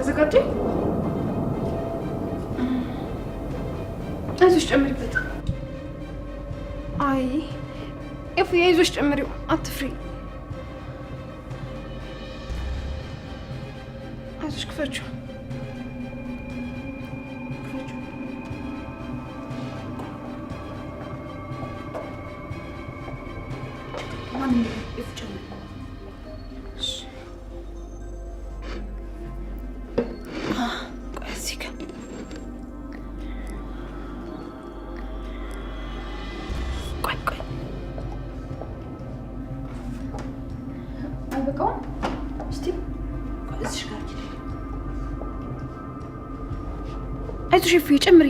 ተዘጋጀ? አይዞሽ ጨምሪበት። አይ ኤፉዬ አይዞሽ ጨምሪው፣ አትፍሪ። አይዞሽ ክፈችው። አይዞሽ ኤፉዬ ጨምሪ።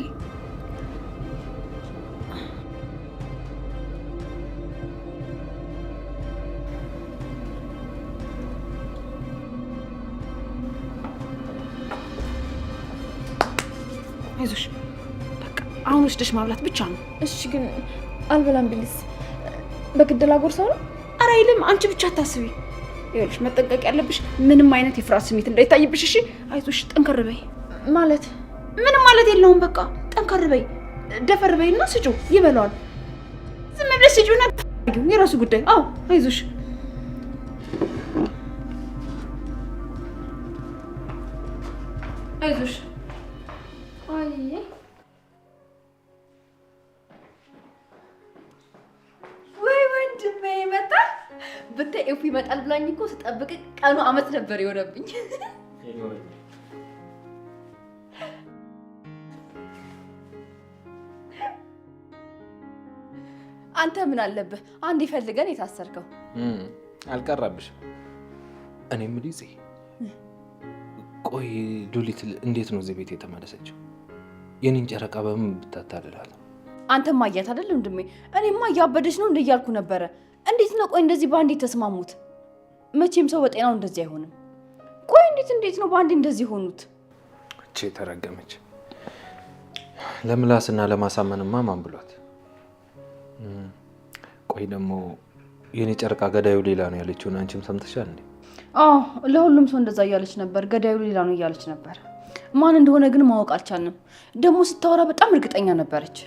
አይዞሽ በቃ አሁን ወስደሽ ማብላት ብቻ ነው። እሺ ግን አልበላም ቢልስ በግድ ላጎርሰው ነው? ኧረ አይልም። አንቺ ብቻ አታስቢ። ይኸውልሽ መጠንቀቅ ያለብሽ ምንም አይነት የፍርሃት ስሜት እንዳይታይብሽ። እሺ አይዞሽ፣ ጠንከር በይ። ማለት ምንም ማለት የለውም። በቃ ጠንከር በይ፣ ደፈር በይና ስጪው፣ ይበላዋል። ዝም ብለሽ ስጪውና የራሱ ጉዳይ። አዎ አይዞሽ። አይዞሽ። አይ ወይ ወንድሜ መጣ። ብታይ ኤፉ ይመጣል ብላኝ እኮ ስጠብቅ ቀኑ አመት ነበር የሆነብኝ። አንተ ምን አለብህ? አንድ ይፈልገን የታሰርከው አልቀረብሽም። እኔ የምልህ ቆይ ሉሊት እንዴት ነው እዚህ ቤት የተመለሰችው? የኔን ጨረቃ በምን ብታታልላል? አንተማ አያት አይደል ወንድሜ? እኔማ እያበደች ነው እንደያልኩ ነበረ። እንዴት ነው ቆይ እንደዚህ በአንዴ ተስማሙት? መቼም ሰው በጤናው እንደዚህ አይሆንም። ቆይ እንዴት ነው በአንዴ እንደዚህ ሆኑት? እቺ ተረገመች። ለምላስና ለማሳመንማ ማን ብሏት? ቆይ ደግሞ የኔ ጨረቃ ገዳዩ ሌላ ነው ያለችውን አንቺም ሰምተሻል እንዴ? አዎ ለሁሉም ሰው እንደዛ እያለች ነበር። ገዳዩ ሌላ ነው እያለች ነበር። ማን እንደሆነ ግን ማወቅ አልቻልንም። ደግሞ ስታወራ በጣም እርግጠኛ ነበረች።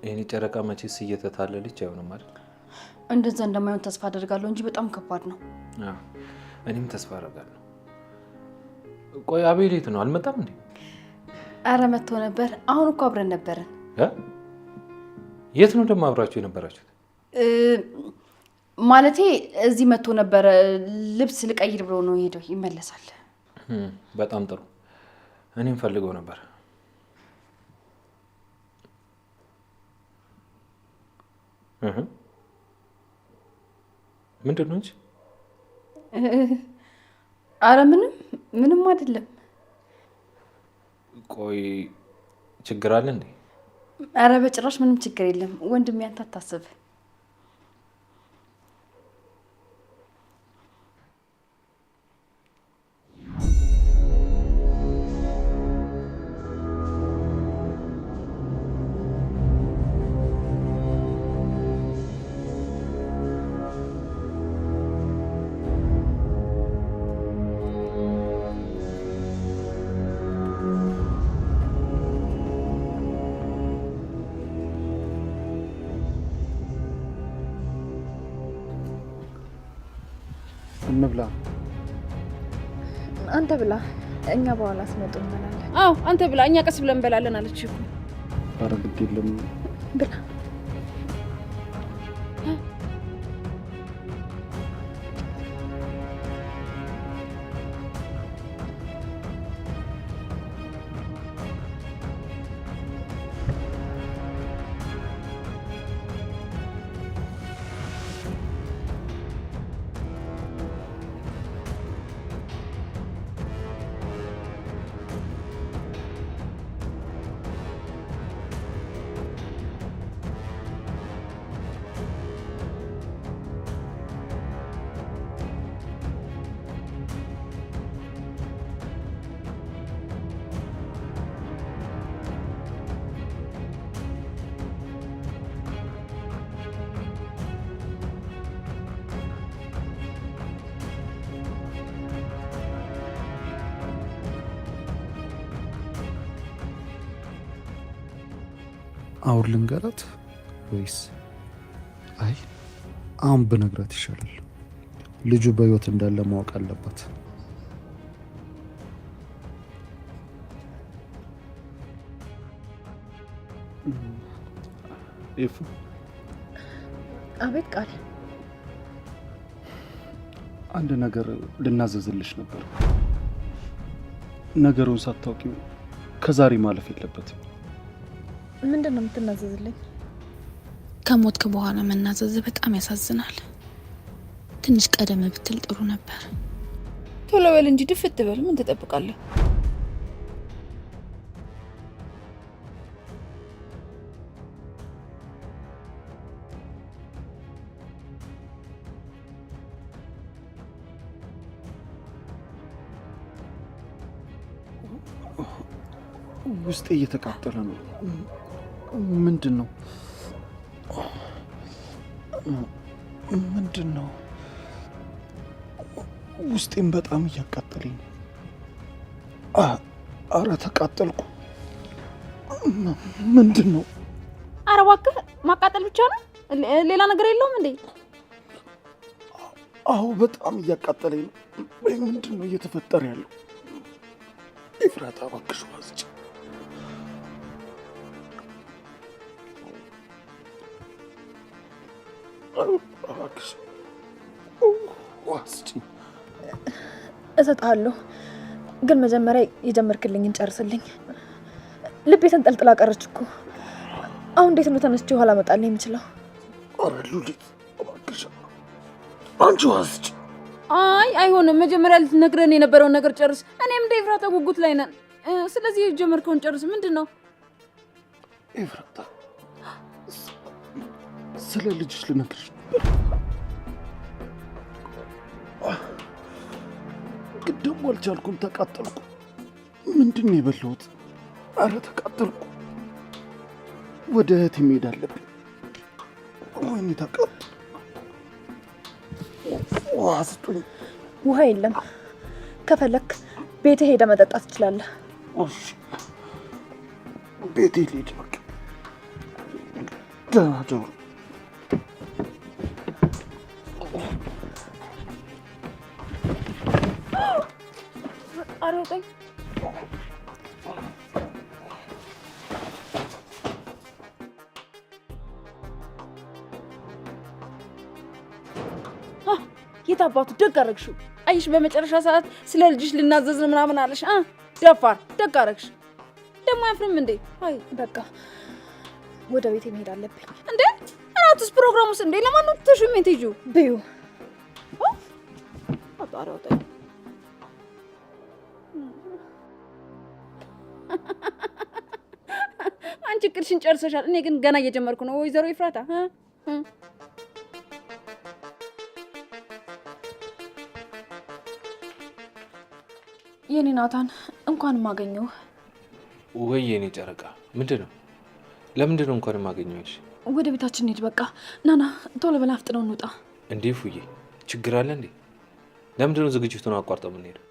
የኔ ጨረቃ መቼስ እየተታለለች አይሆንም አይደል? እንደዛ እንደማይሆን ተስፋ አደርጋለሁ እንጂ በጣም ከባድ ነው። እኔም ተስፋ አደርጋለሁ። ቆይ አቤል የት ነው? አልመጣም እንዴ? አረ መጥቶ ነበር። አሁን እኮ አብረን ነበርን። የት ነው ደግሞ አብራችሁ የነበራችሁት? ማለቴ እዚህ መጥቶ ነበረ። ልብስ ልቀይር ብሎ ነው ሄደው ይመለሳል። በጣም ጥሩ። እኔም ፈልገው ነበር። ምንድን ነው እንጂ? አረ ምንም አይደለም። ቆይ ችግር አለ እንዴ? አረ በጭራሽ ምንም ችግር የለም ወንድሜ፣ አንተ አታስብ። እንብላ። አንተ ብላ፣ እኛ በኋላ አስመጡ እንበላለን። አዎ አንተ ብላ፣ እኛ ቀስ ብለን እንበላለን አለች እኮ። ኧረ ግድ የለም ብላ። አሁን ልንገራት ወይስ? አይ አሁን ብነግራት ይሻላል። ልጁ በህይወት እንዳለ ማወቅ አለባት። ኤፉ። አቤት ቃል። አንድ ነገር ልናዘዝልሽ ነበር። ነገሩን ሳታውቂው ከዛሬ ማለፍ የለበትም። ምንድን ነው የምትናዘዝልኝ? ከሞትክ በኋላ መናዘዝ በጣም ያሳዝናል። ትንሽ ቀደም ብትል ጥሩ ነበር። ቶሎ በል እንጂ ድፍት በል። ምን ትጠብቃለህ? ውስጤ እየተቃጠለ ነው። ምንድን ነው? ምንድን ነው? ውስጤም በጣም እያቃጠለኝ ነው። አረ ተቃጠልኩ። ምንድን ነው? ኧረ እባክህ ማቃጠል ብቻ ነው? ሌላ ነገር የለውም እንዴ? አዎ በጣም እያቃጠለኝ ነው። ምንድን ነው እየተፈጠረ ያለው? ኤፍራታ እባክሽ ዋስጭ። እባክሽ ዋስጭ። እሰጥሃለሁ፣ ግን መጀመሪያ የጀመርክልኝን ጨርስልኝ። ልቤ ተንጠልጥላ ቀረች እኮ። አሁን እንዴት ነው ተነስቼ ኋላ እመጣለሁ የምችለው? ኧረ ሉሊት እባክሽ አንቺ ዋስጭ። አይ አይሆንም። መጀመሪያ ልትነግረን የነበረውን ነገር ጨርስ። እኔም እንደ ኤፍራታ ጉጉት ላይ ነን። ስለዚህ የጀመርከውን ጨርስ። ምንድን ነው? ኤፍራታ ስለ ልጅሽ ልነግርሽ ግን ደግሞ አልቻልኩም። ተቃጠልኩ። ምንድን ነው የበላሁት? አረ ተቃጠልኩ። ወደ እህቴ መሄድ አለብኝ። ወይኔ ተቃጠልኩ። ውሃ ስጡኝ። ውሃ የለም። ከፈለክ ቤት ሄደ መጠጣት ትችላለህ። እሺ ቤቴ ልሂድ በቃ። ደህና ደሩ። አሮጠኝ። የት አባቱ ደግ አደረግሽው። አይሽ በመጨረሻ ሰዓት ስለ ልጅሽ ልናዘዝ ነው ምናምን አለሽ። ደፋር ደግ አደረግሽ። ደግሞ አያፍርም እንዴ? አይ በቃ ወደ ቤቴ መሄድ አለብኝ። እንዴ አራቱስ ፕሮግራሙስ እንዴ? ለማን ነው ተሽሜት ይጁ ብዩ አጣራውጣኝ። አንቺ ቅድሽን ጨርሰሻል። እኔ ግን ገና እየጀመርኩ ነው። ወይዘሮ ኤፍራታ የኔ ናታን እንኳን ማገኘው። ወይ የኔ ጨረቃ ምንድን ነው? ለምንድን ነው እንኳን ማገኘውሽ? ወደ ቤታችን እንሂድ በቃ። ናና ቶሎ ብላ አፍጥነው እንውጣ። እንዴ ፉዬ ችግር አለ እንዴ? ለምንድን ነው ዝግጅቱን አቋርጠው የምንሄደው?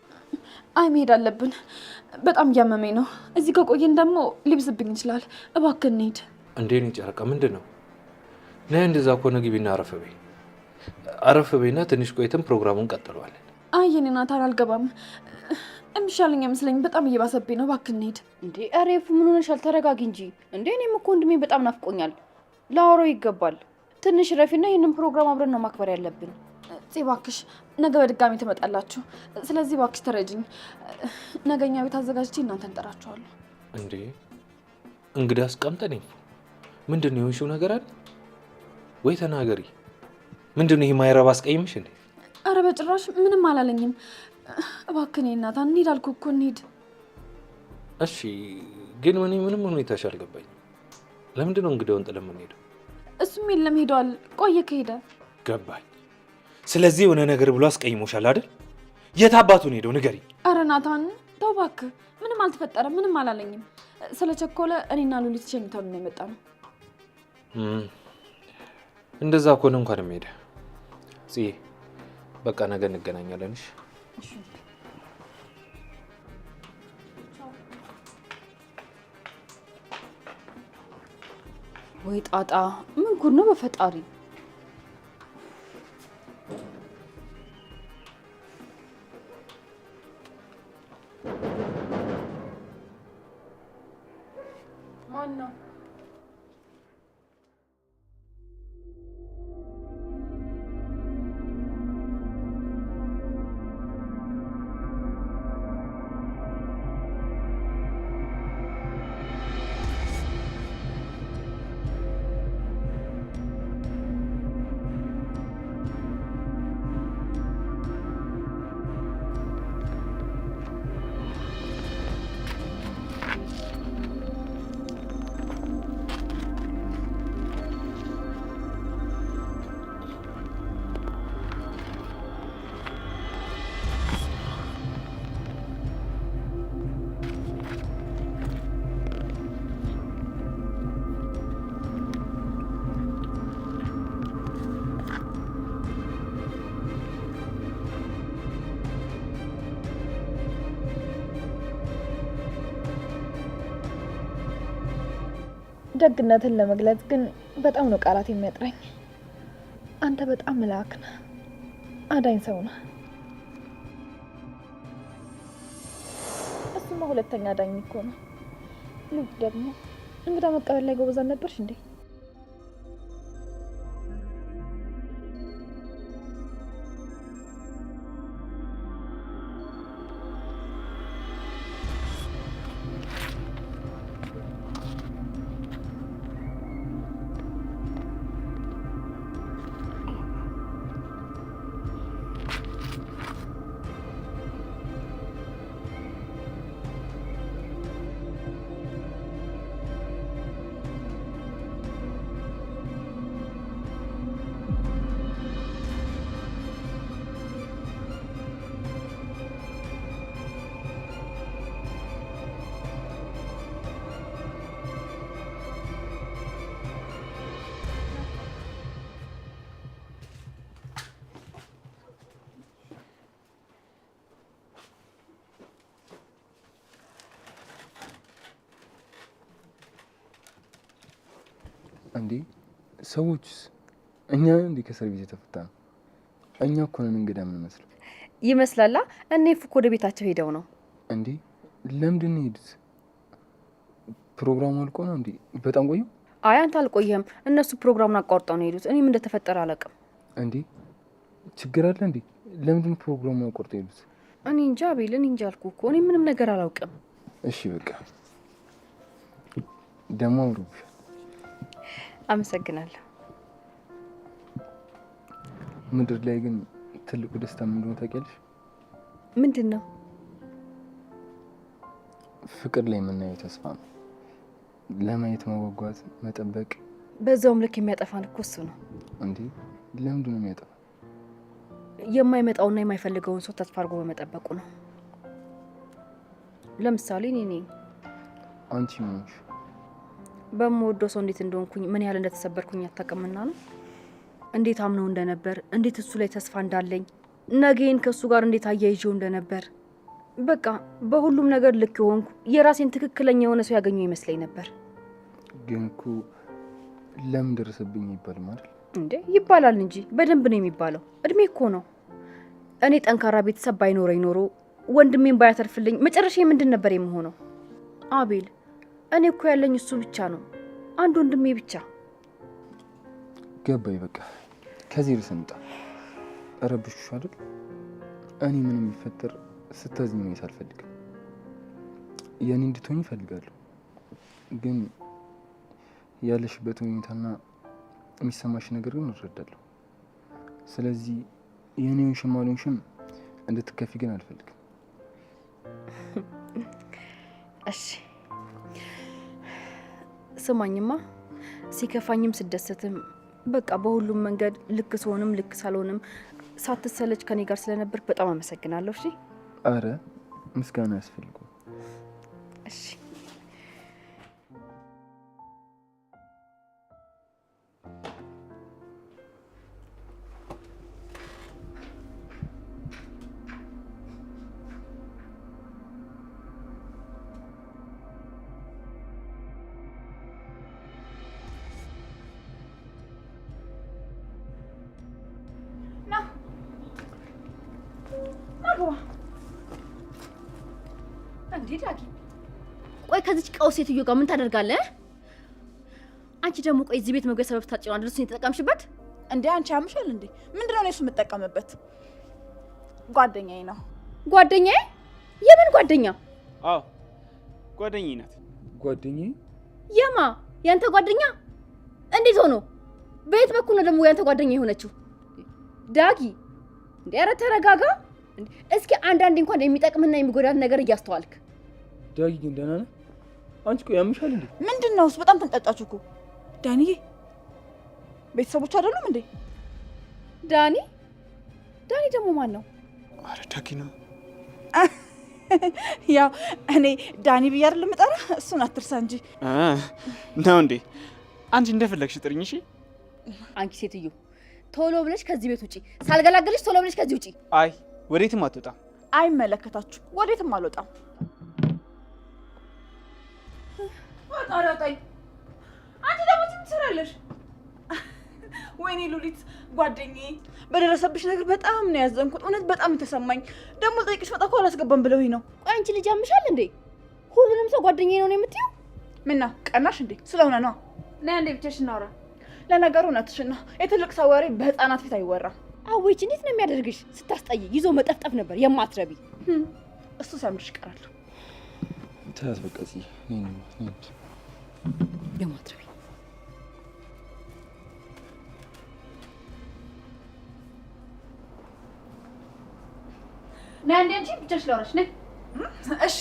አይ መሄድ አለብን። በጣም እያመመኝ ነው። እዚህ ከቆየን ደግሞ ሊብስብኝ ይችላል። እባክህ እንሂድ። እንዴ የኔ ጨረቃ ምንድን ነው? ነይ እንደዛ ከሆነ ግቢና አረፍ በይ። አረፍ በይና ትንሽ ቆይተን ፕሮግራሙን ቀጥለዋለን። አይ የኔ ናታን አልገባም። የሚሻለኝ አይመስለኝም። በጣም እየባሰብኝ ነው። እባክህ እንሂድ። እንዴ አሬፉ ምን ሆነሻል? ተረጋጊ እንጂ። እንዴ እኔም እኮ ወንድሜ በጣም ናፍቆኛል። ላወራው ይገባል። ትንሽ ረፊና ይህንን ፕሮግራም አብረን ነው ማክበር ያለብን። እባክሽ ነገ በድጋሚ ትመጣላችሁ። ስለዚህ እባክሽ ተረጅኝ። ነገኛ ቤት አዘጋጅቼ እናንተን እንጠራችኋለሁ። እንዴ እንግዲህ አስቀምጠን ምንድን ነው የሆንሽው ነገር አለ ወይ? ተናገሪ። ምንድን ነው ይሄ ማይረባ አስቀይምሽ እንዴ? አረ በጭራሽ ምንም አላለኝም። እባክህ እኔ ናታን እንሂድ አልኩህ እኮ እንሂድ። እሺ ግን ምንም ሁኔታሽ አልገባኝም። ለምንድን ነው እንግዲያውን ጥለን የምንሄደው? እሱም የለም ሄዷል። ቆየ ከሄደ ገባኝ። ስለዚህ የሆነ ነገር ብሎ አስቀይሞሻል አይደል? የት አባቱን ሄደው ንገሪ። አረ ናታን ተው እባክህ። ምንም አልተፈጠረም። ምንም አላለኝም። ስለቸኮለ እኔና ሉሊት ሸኝተን ነው የመጣ ነው። እንደዛ ከሆነ እንኳን ሄደ። ጽዬ በቃ ነገ እንገናኛለን። እሺ ወይ ጣጣ! ምን ጉድ ነው በፈጣሪ! ማን ነው? ደግነትን ለመግለጽ ግን በጣም ነው ቃላት የሚያጥረኝ። አንተ በጣም መልአክ ነህ፣ አዳኝ ሰው ነህ። እሱማ ሁለተኛ አዳኝ እኮ ነው። ልጅ ደግሞ እንግዳ መቀበል ላይ ጎበዝ አልነበርሽ እንዴ? እንዴ ሰዎችስ? እኛ እንዴ ከሰርቪስ የተፈታ ነው? እኛ እኮ ነን እንግዳ ምን መስለው ይመስላላ። እኔ እኮ ወደ ቤታቸው ሄደው ነው። እንዴ ለምንድን ነው የሄዱት? ፕሮግራሙ አልቆ ነው እንዴ? በጣም ቆዩ? አይ አንተ አልቆየም። እነሱ ፕሮግራሙን አቋርጠው ነው የሄዱት። እኔም እንደተፈጠረ አላውቅም። እንዴ ችግር አለ እንዴ? ለምንድን ነው ፕሮግራሙን አቋርጠው የሄዱት? እኔ እንጃ አቤል፣ እኔ እንጃ አልኩህ እኮ። እኔ ምንም ነገር አላውቅም። እሺ በቃ ደግሞ አምሮብሻል። አመሰግናለሁ። ምድር ላይ ግን ትልቁ ደስታ ምን እንደሆነ ታውቂያለሽ? ምንድን ነው? ፍቅር ላይ የምናየው ተስፋ ነው። ለማየት መጓጓት፣ መጠበቅ። በዛውም ልክ የሚያጠፋን እኮ እሱ ነው። እንዴ ለምንድን ነው የሚያጠፋ? የማይመጣውና የማይፈልገውን ሰው ተስፋ አድርጎ በመጠበቁ ነው። ለምሳሌ እኔ ነኝ። አንቺ ምን ሆንሽ? በምወደው ሰው እንዴት እንደሆንኩኝ ምን ያህል እንደተሰበርኩኝ አታውቅምና ነው። እንዴት አምነው እንደነበር፣ እንዴት እሱ ላይ ተስፋ እንዳለኝ፣ ነገዬን ከእሱ ጋር እንዴት አያይዤው እንደነበር። በቃ በሁሉም ነገር ልክ የሆንኩ የራሴን ትክክለኛ የሆነ ሰው ያገኘው ይመስለኝ ነበር። ግን እኮ ለምን ደረሰብኝ አይባልም አይደል? እንዴ ይባላል እንጂ በደንብ ነው የሚባለው። እድሜ እኮ ነው። እኔ ጠንካራ ቤተሰብ ባይኖረኝ ኖሮ ወንድሜን ባያተርፍልኝ መጨረሻ ምንድን ነበር የምሆነው? አቤል እኔ እኮ ያለኝ እሱ ብቻ ነው፣ አንድ ወንድሜ ብቻ። ገባኝ። በቃ ከዚህ ልስምጣ። ረብሽሽ አይደል? እኔ ምንም የሚፈጠር ስታዝኝ ማየት አልፈልግም። የኔ እንድትሆኝ እፈልጋለሁ። ግን ያለሽበት ሁኔታና የሚሰማሽ ነገር ግን እረዳለሁ። ስለዚህ የኔውን ሽማሉንሽም እንድትከፊ ግን አልፈልግም። እሺ ስማኝማ፣ ሲከፋኝም ስደሰትም በቃ በሁሉም መንገድ ልክ ስሆንም ልክ ሳልሆንም ሳትሰለች ከኔ ጋር ስለነበር በጣም አመሰግናለሁ። እሺ። አረ ምስጋና ያስፈልገው። እሺ እንዴ ዳጊ፣ ቆይ ከዚች ቀው ሴትዮ ጋር ምን ታደርጋለህ? አንቺ ደግሞ ቆይ እዚህ ቤት መግቢያ ሰበብ ታጭው አንድ ልጅ የተጠቀምሽበት እንዴ? አንቺ ያምሻል እንዴ? ምንድነው ነው እሱ የምጠቀምበት? ጓደኛዬ ነው። ጓደኛዬ? የምን ጓደኛ? አዎ ጓደኛዬ ናት። ጓደኛዬ? የማ? ያንተ ጓደኛ? እንዴት ሆኖ? በየት በኩል ነው ደግሞ ያንተ ጓደኛ የሆነችው? ዳጊ እንዴ ኧረ ተረጋጋ። እስኪ አንዳንዴ እንኳን የሚጠቅምና የሚጎዳት ነገር እያስተዋልክ። ዳጊ ግን ደህና ነህ? አንቺ ቆይ ያምሻል እንዴ? ምንድነው እሱ? በጣም ተንቀጣችሁ እኮ ዳኒዬ። ቤተሰቦች አይደሉም እንዴ? ዳኒ ደግሞ ማን ነው? አረ ዳጊ ነው። ያው እኔ ዳኒ ብዬ አይደለም የምጠራ፣ እሱን አትርሳ እንጂ ነው እንዴ? አንቺ እንደፈለግሽ ጥሪኝ። እሺ አንቺ ሴትዮ ቶሎ ብለሽ ከዚህ ቤት ውጪ፣ ሳልገላገልሽ ቶሎ ብለሽ ከዚህ ውጪ። አይ ወዴትም አትወጣም። አይመለከታችሁ፣ ወዴትም አልወጣም። አጣራጣኝ። አንቺ ደግሞ ምን ትሰራለሽ? ወይኔ ሉሊት ጓደኛዬ፣ በደረሰብሽ ነገር በጣም ነው ያዘንኩት። እውነት በጣም የተሰማኝ። ደግሞ ጠይቅሽ መጣ እኮ አላስገባም ብለውኝ ነው። ቆይ አንቺ ልጅ ያምሻል እንዴ? ሁሉንም ሰው ጓደኛዬ ነው የምትይው? ምና ቀናሽ እንዴ? ስለሆነ ነው። ነይ አንዴ ብቻሽን እናውራ። ለነገሩ እውነትሽን ነው። የትልቅ ሰው ወሬ በህፃናት ፊት አይወራም። አወይች እንዴት ነው የሚያደርግሽ? ስታስጠይ ይዞ መጠፍጠፍ ነበር የማትረቢ። እሱ ሲያምርሽ ይቀራል። ተያት በቃ እዚህ የማትረቢ ነይ አንዴ አንቺ ብቻሽን ላውራሽ። ነይ። እሺ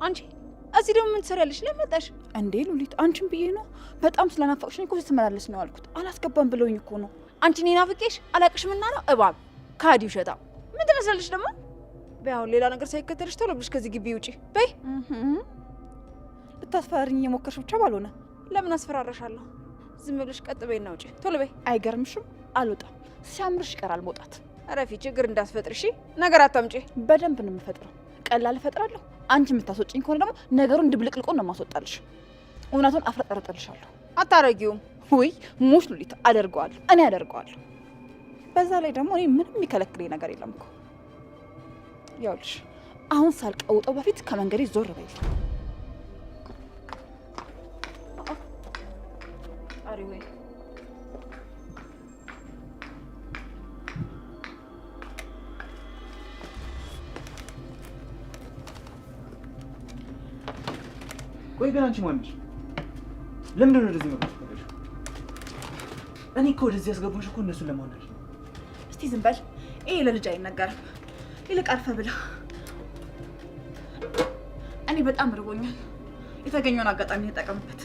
አንቺ እዚህ ደግሞ ምን ትሰሪያለሽ? ለምን መጣሽ እንዴ? ሉሊት አንቺን ብዬ ነው። በጣም ስለናፈቅሽኝ እኮ ስትመላለስ ነው አልኩት። አላስገባም ብለውኝ እኮ ነው። አንቺ እኔን ናፍቄሽ አላቅሽም እና ነው እባብ ካዲ ውሸታ። ምን ትመስላለሽ ደግሞ? በይ አሁን ሌላ ነገር ሳይከተልሽ ቶሎ ብለሽ ከዚህ ግቢ ውጪ በይ። ልታስፈራሪኝ እየሞከርሽ ብቻ ባልሆነ። ለምን አስፈራራሻለሁ? ዝም ብለሽ ቀጥ በይና ውጪ ቶሎ በይ። አይገርምሽም? አልወጣም። ሲያምርሽ ይቀራል መውጣት። ረፊ ችግር እንዳትፈጥሪ እሺ። ነገር አታምጪ። በደንብ ነው የምፈጥረው። ቀላል እፈጥራለሁ። አንቺ የምታስወጪኝ ከሆነ ደግሞ ነገሩን ድብልቅልቁን ነው የማስወጣልሽ። እውነቱን አፍረጠርጥልሻለሁ። አታረጊውም። ውይ ሙሽ ሉሊት፣ አደርገዋለሁ። እኔ አደርገዋለሁ። በዛ ላይ ደግሞ እኔ ምንም የሚከለክለኝ ነገር የለም እኮ። ያውልሽ አሁን ሳልቀውጠው በፊት ከመንገዴ ዞር በይ። አሪ ወይ ቆይ ግን አንቺ ማን ነሽ? ለምንድን ነው ወደዚህ መጣሽ? እኔ እኮ ወደዚህ ያስገባሽ እኮ እነሱን ለማናሽ። እስቲ ዝም በል። ይሄ ለልጅ አይነገርም። ይልቅ አርፈህ ብላ። እኔ በጣም ርቦኛል። የተገኘውን አጋጣሚ ተጠቀምበት።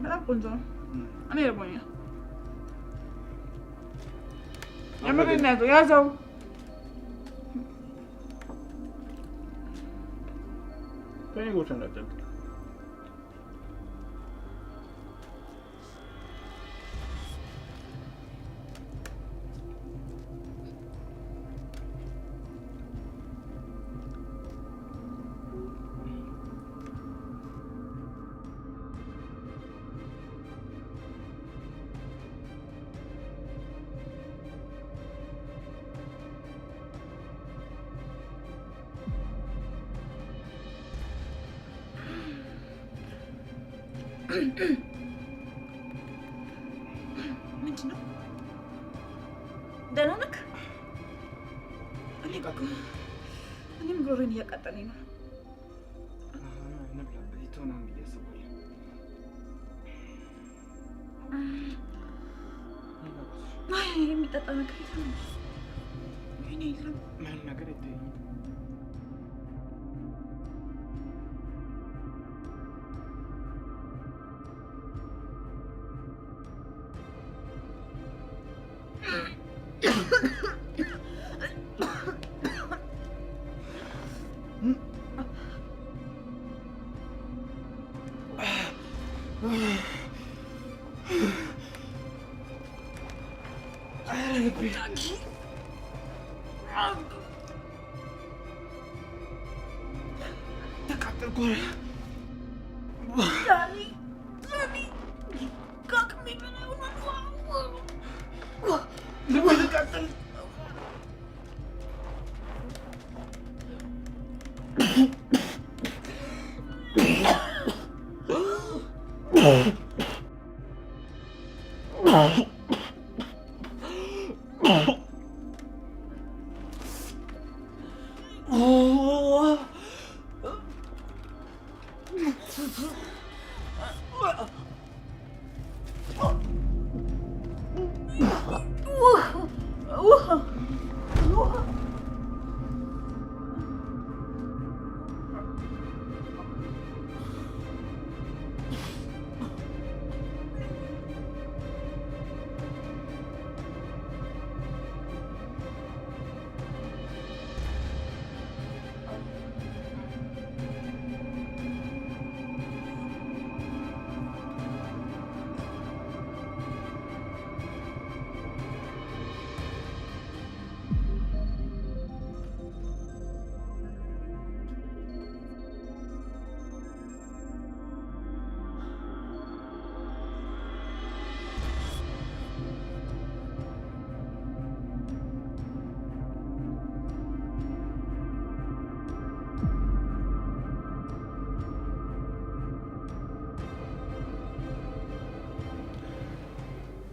በጣም ቆንጆ ነው። እኔ ርቦኛል። የምሬን ነው። ያዘው ከኔ ቦታ እንዳትጠብቅ። ምንድን ነው? ደህና ነህ? እኔም ጉሮሮዬን እያቃጠለኝ ነው። የሚጠጣ ነገር የለም። አይኔ የለም ምንም ነገር አይታየኝም።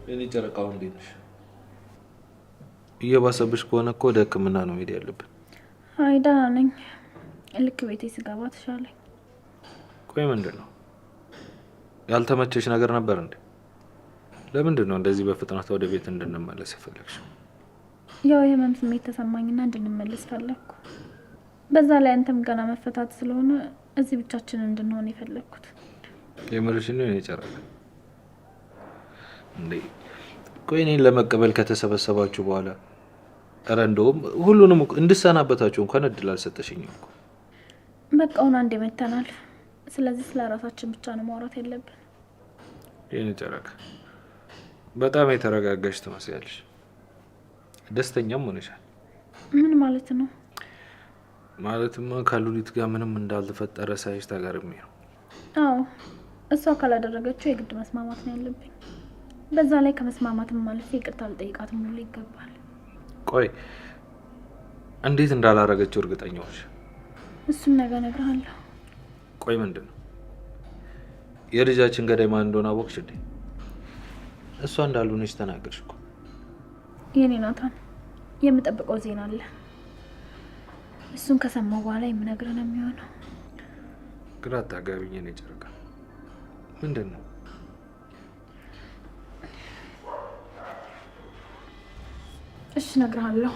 እኔ ጨረቃው እንዴት ነሽ? እየባሰብሽ ከሆነ እኮ ወደ ሕክምና ነው መሄድ ያለብን። አይ ደህና ነኝ። ልክ ቤቴ ስገባ ተሻለኝ። ቆይ ምንድን ነው ያልተመቸሽ ነገር ነበር እንዴ? ለምንድን ነው እንደዚህ በፍጥነት ወደ ቤት እንድንመለስ የፈለግሽው? ያው የህመም ስሜት ተሰማኝና እንድንመለስ ፈለግኩ። በዛ ላይ አንተም ገና መፈታት ስለሆነ እዚህ ብቻችንን እንድንሆን የፈለግኩት። የምርሽን ነው? እኔ ጨረቃ እንዴ ቆይ እኔን ለመቀበል ከተሰበሰባችሁ በኋላ ኧረ እንደውም ሁሉንም እንድሰናበታችሁ እንኳን እድል አልሰጠሽኝም እኮ። በቃ አሁን አንዴ መተናል። ስለዚህ ስለ ራሳችን ብቻ ነው ማውራት ያለብን። የኔ ጨረቃ በጣም የተረጋጋሽ ትመስያለሽ። ደስተኛም ሆነሻል። ምን ማለት ነው? ማለትማ ከሉሊት ጋር ምንም እንዳልተፈጠረ ሳይሽ ተገርሜ ነው። አዎ እሷ ካላደረገችው የግድ መስማማት ነው ያለብኝ። በዛ ላይ ከመስማማትም ማለት ይቅርታ ልጠይቃትም ሁሉ ይገባል። ቆይ እንዴት እንዳላረገችው እርግጠኛ ነሽ? እሱም ነገ እነግርሃለሁ። ቆይ ምንድን ነው የልጃችን ገዳይ ማን እንደሆነ አወቅሽ እንዴ? እሷ እንዳልሆነች ተናገርሽ እኮ። የኔ ናታን የምጠብቀው ዜና አለ። እሱን ከሰማው በኋላ የምነግርህ ነው የሚሆነው። ግራ አታጋቢኝ የኔ ጨረቃ። ምንድን ነው? እሺ እነግርሃለሁ፣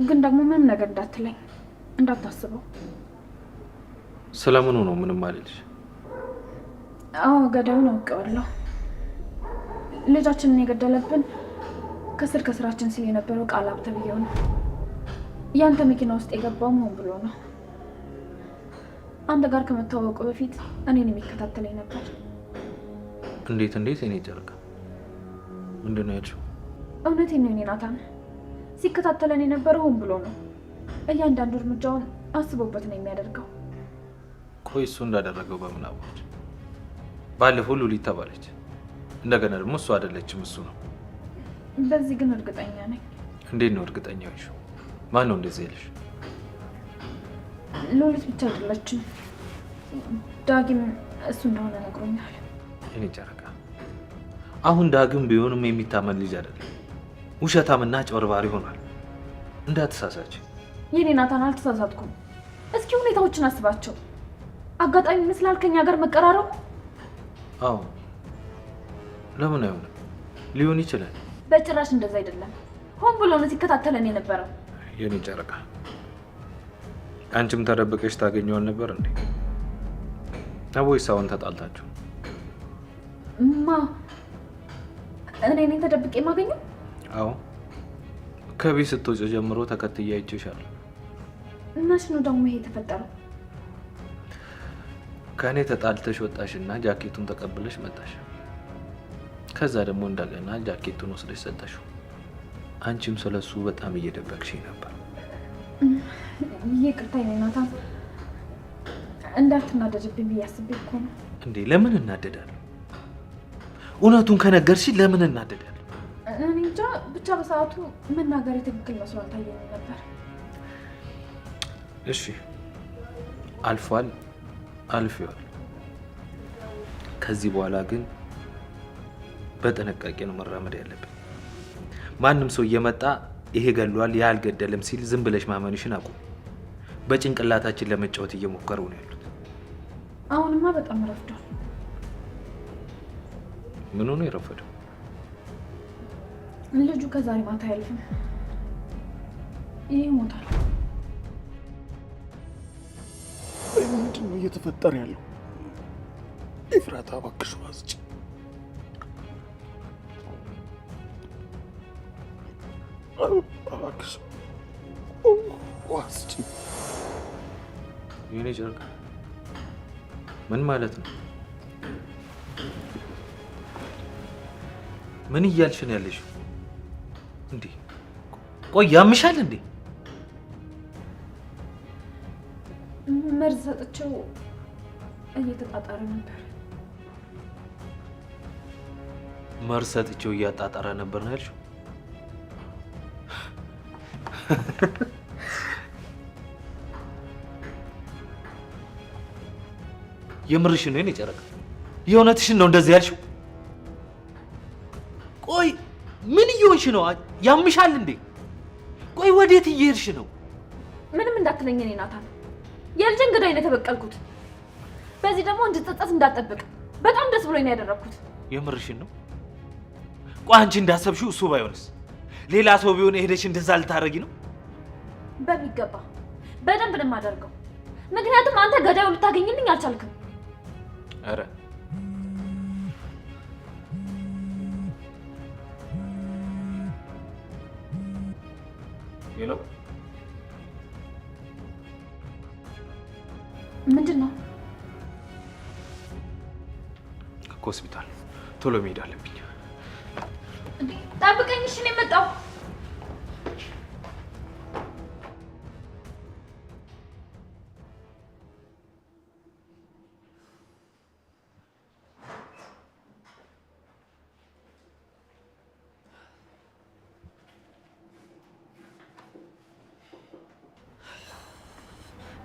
ግን ደግሞ ምንም ነገር እንዳትለኝ፣ እንዳታስበው። ስለምኑ ነው ምንም አልልሽ? አዎ ገዳዩን አውቀዋለሁ። ልጃችንን የገደለብን ከስራችን ሲል የነበረው ቃል ተብዬው ነው። ያንተ መኪና ውስጥ የገባው ሆን ብሎ ነው። አንተ ጋር ከመታወቁ በፊት እኔን የሚከታተለኝ ነበር። እንዴት የኔ ጨረቃ? ምንድን ነው ያልሽው? እውነቴን ነው የኔ ናታን። ሲከታተለን የነበረው ሆን ብሎ ነው። እያንዳንዱ እርምጃውን አስቦበት ነው የሚያደርገው። ቆይ እሱ እንዳደረገው በምን አወቅሽ? ባለፈው ሉሊት ተባለች፣ እንደገና ደግሞ እሱ አይደለችም እሱ ነው። በዚህ ግን እርግጠኛ ነኝ። እንዴት ነው እርግጠኛ ነሽ? ማን ነው እንደዚህ ያለሽ? ሉሊት ብቻ አይደለችም፣ ዳግም እሱ እንደሆነ ነግሮኛል። እኔ ጨረቃ አሁን ዳግም ቢሆንም የሚታመን ልጅ አይደለም፣ ውሸታምና ጨርባሪ ሆኗል። እንዳትሳሳች የኔ ናታን። አልተሳሳትኩም። እስኪ ሁኔታዎችን አስባቸው። አጋጣሚ ይመስላል ከኛ ጋር መቀራረቡ። አዎ ለምን አይሆንም? ሊሆን ይችላል። በጭራሽ እንደዛ አይደለም። ሆን ብሎ ነው ሲከታተለን የነበረው። የኔ ጨረቃ አንቺም ተደብቀሽ ታገኘዋል ነበር እንዴ? ወይስ አሁን ተጣልታችሁ? እኔ ነኝ ተደብቄ የማገኘው? አዎ ከቤት ስትወጪ ጀምሮ ተከትዬ አይቼሻለሁ። መች ነው ደግሞ ይሄ የተፈጠረው? ከእኔ ተጣልተሽ ወጣሽና ጃኬቱን ተቀብለሽ መጣሽ። ከዛ ደግሞ እንደገና ጃኬቱን ወስደሽ ሰጠሽው። አንቺም ስለሱ በጣም እየደበቅሽ ነበር። ይቅርታ ናታን፣ እንዳትናደድብኝ ብዬ አስቤ እኮ ነው። እንዴ ለምን እናደዳለሁ? እውነቱን ከነገርሽ ለምን እናደዳለሁ? እኔ እንጃ፣ ብቻ በሰዓቱ መናገር ትክክል መስሎ አልታየኝም ነበር። እሺ አልፏል፣ አልፌዋል። ከዚህ በኋላ ግን በጥንቃቄ ነው መራመድ ያለብን። ማንም ሰው እየመጣ ይሄ ገሏል ያ አልገደለም ሲል ዝም ብለሽ ማመንሽን አቁም። በጭንቅላታችን ለመጫወት እየሞከሩ ነው ያሉት። አሁንማ በጣም ረፍዷል። ምን ሆነ የረፈደው? ልጁ ከዛሬ ማታ አያልፍም፣ ይሞታል። ምንድን ነው እየተፈጠረ ያለው? ኤፍራታ እባክሽ ዋዝጭ። እባክሽ ዋዝጭ። የኔ ጨረቃ ምን ማለት ነው? ምን እያልሽ ነው ያለሽው? እንዴ ቆይ ያምሻል እንዴ? መርዝ ሰጥቼው እየተጣጣረ ነበር። መርዝ ሰጥቼው እያጣጣረ ነበር ነው ያልሽው? የምርሽን ነው የኔ ጨረቃ? የእውነትሽን ነው እንደዚህ ያልሽው? ቆይ ምን እየሆንሽ ነው? ያምሻል እንዴ? ቆይ ወዴት እየሄድሽ ነው? ምንም እንዳትለኝ እኔ ናታን፣ የልጅን ገዳይ ነው የተበቀልኩት። በዚህ ደግሞ እንድትጸጸት እንዳትጠብቅ። በጣም ደስ ብሎኝ ነው ያደረኩት። የምርሽን ነው? ቆይ አንቺ እንዳሰብሽው እሱ ባይሆንስ? ሌላ ሰው ቢሆን ሄደሽ እንደዛ ልታረጊ ነው? በሚገባ በደንብ ነው የማደርገው። ምክንያቱም አንተ ገዳዩ ልታገኝልኝ አልቻልክም። አረ ሄሎ፣ ምንድን ነው? ሆስፒታል ቶሎ መሄድ አለብኝ። ጠብቀኝ። እሺ ነው የመጣው።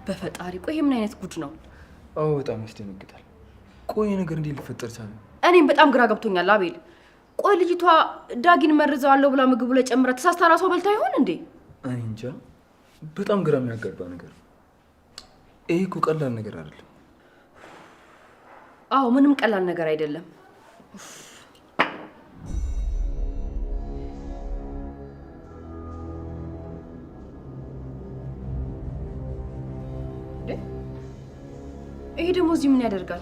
በፈጣሪ ቆይ ምን አይነት ጉድ ነው? አዎ በጣም ያስደነግጣል። ቆይ ነገር እንዴት ሊፈጠር ቻለ? እኔም በጣም ግራ ገብቶኛል አቤል። ቆይ ልጅቷ ዳጊን መርዘዋለሁ ብላ ምግቡ ላይ ጨምራ ተሳስታ ራሷ በልታ ይሆን እንዴ? እኔ እንጃ፣ በጣም ግራ የሚያጋባ ነገር። ይሄ እኮ ቀላል ነገር አይደለም። አዎ ምንም ቀላል ነገር አይደለም። ይሄ ደግሞ እዚህ ምን ያደርጋል?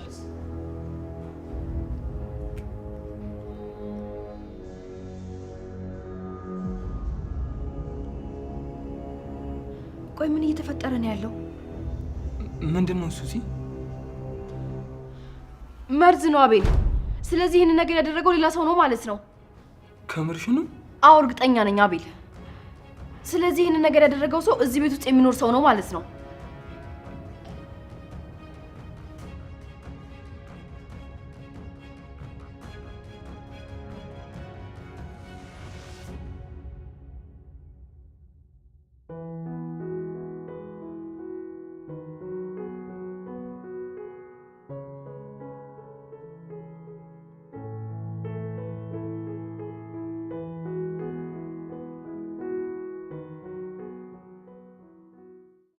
ቆይ ምን እየተፈጠረ ነው ያለው? ምንድን ነው ሱሲ? መርዝ ነው አቤል። ስለዚህ ይህንን ነገር ያደረገው ሌላ ሰው ነው ማለት ነው? ከምርሽ ነው? አዎ እርግጠኛ ነኝ አቤል። ስለዚህ ይህንን ነገር ያደረገው ሰው እዚህ ቤት ውስጥ የሚኖር ሰው ነው ማለት ነው።